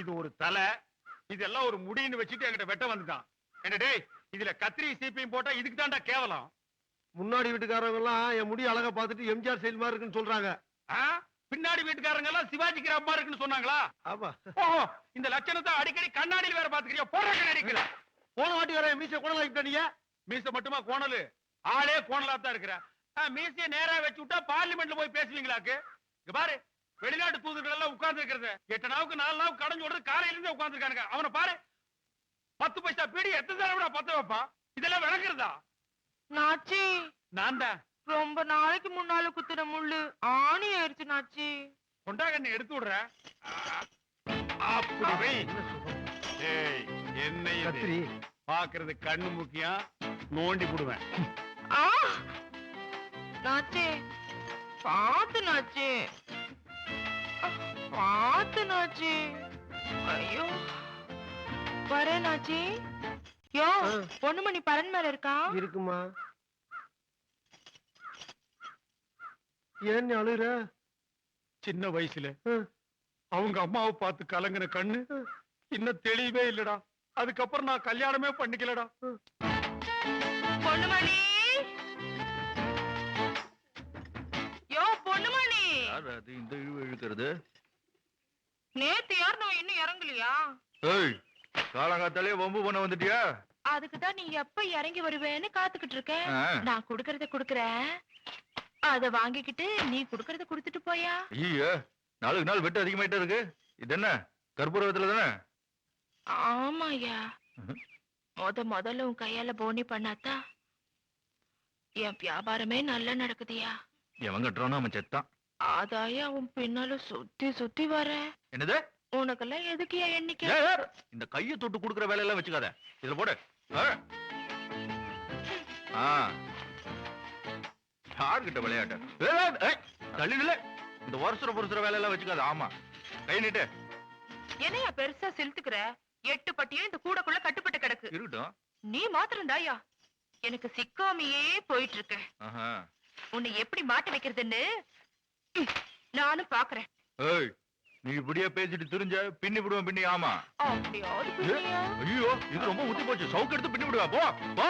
இது ஒரு தலை, இதெல்லாம் ஒரு முடின்னு வச்சுட்டு என்கிட்ட வெட்ட வந்துட்டான். என்ன டேய், இதுல கத்திரி சீப்பையும் போட்டா இதுக்கு தான்டா கேவலம். முன்னாடி வீட்டுக்காரங்க எல்லாம் என் முடி அழகா பார்த்துட்டு எம்ஜிஆர் செயல் மாதிரி இருக்குன்னு சொல்றாங்க. பின்னாடி வீட்டுக்காரங்க எல்லாம் சிவாஜி கிராமமா இருக்குன்னு சொன்னாங்களா? ஆமா. ஓஹோ, இந்த லட்சணத்தை அடிக்கடி கண்ணாடியில் வேற பாத்துக்கிறியா? போடுற கண்ணாடிக்கல. போன வாட்டி வர மீச கோணலா கிட்டீங்க. மீச மட்டுமா கோணலு? ஆளே கோணலா தான் இருக்கிற. மீசைய நேரா வச்சு விட்டா பார்லிமெண்ட்ல போய் பேசுவீங்களாக்கு? இங்க பாரு, வெளிநாட்டு தூதர்கள் எல்லாம் உட்கார்ந்து இருக்கிறது 8 நாவுக்கு 4 நாவுக்கு கடன் சொல்றது காலையில இருந்தே உட்கார்ந்து இருக்கானுங்க. அவனை பாரு, 10 பைசா பீடி எத்தனை தடவை பத்த வைப்பா? இதெல்லாம் விளக்குறதா? நாச்சி, நான் தான் ரொம்ப நாளைக்கு முன்னால குத்துற முள்ளு ஆணி ஆயிடுச்சு நாச்சி. கொண்டா கண்ணு எடுத்து விடுற. அப்படி வை. ஏய், என்ன கத்திரி பாக்குறது கண்ணு முக்கியம், நோண்டி போடுவேன். நாச்சி, பாத்து நாச்சி, பாத்து நாச்சி. ஐயோ, வரேன் நாச்சி. யோ, பொண்ணுமணி பரன் மேல இருக்கா? இருக்குமா? ஏன் அழுற? சின்ன வயசுல அவங்க அம்மாவை பார்த்து கலங்கின கண்ணு இன்னும் தெளிவே இல்லடா. அதுக்கப்புறம் நான் கல்யாணமே பண்ணிக்கலடா. பொண்ணுமணி, யோ பொண்ணுமணி. அது இந்த இழுவு இழுக்கிறது. நேத்து யார் நான் இன்னும் இறங்கலையா? ஏய், காலங்காத்தாலே வம்பு பண்ண வந்துட்டியா? அதுக்குதான் நீ எப்ப இறங்கி வருவேன்னு காத்துக்கிட்டு இருக்கேன். ஆ. நான் குடுக்கறத குடுக்கறேன், அத வாங்கிக்கிட்டு நீ குடுக்கறத குடுத்துட்டு போயா. ஐயோ, நாளுக்கு நாள் வெட்டு அதிகமாயிட்டே இருக்கு. இது என்ன கற்பூரத்துல தானே? ஆமாயா, முதல்ல உன் கையால போனி பண்ணாத்தா என் வியாபாரமே நல்லா நடக்குதுயா. எவன் கட்டுறானோ அவன் செத்தான். அதாயா உன் பின்னால சுத்தி சுத்தி வர. என்னது? உனக்கெல்லாம் எதுக்குயா எண்ணிக்கை? ஏய், ஏய், இந்த கையை தொட்டு குடுக்கற வேலையெல்லாம் வச்சுக்காத. இதுல போடு. யார்கிட்ட விளையாட்டு? தள்ளி நில்லு. இந்த வருஷம் வேலையெல்லாம் வச்சுக்காத. ஆமா, கை நீட்டு. என்னையா பெருசா செலுத்துக்கிற? 8 பட்டியும் இந்த கூடக்குள்ள கட்டுப்பட்டு கிடக்கு. இருக்கட்டும். நீ மாத்திரம் தாயா எனக்கு சிக்காமையே போயிட்டு இருக்க. உன்னை எப்படி மாட்ட வைக்கிறதுன்னு நானும் பாக்குறேன். ஏய், நீ இப்படியே பேசிட்டு திரிஞ்ச பின்னி விடுவேன். பின்னி. ஆமா. அப்படியாவது பின்னியா? ஐயோ, இது ரொம்ப ஊத்தி போச்சு. சவுக்கு எடுத்து பின்னி விடுவா. போ போ.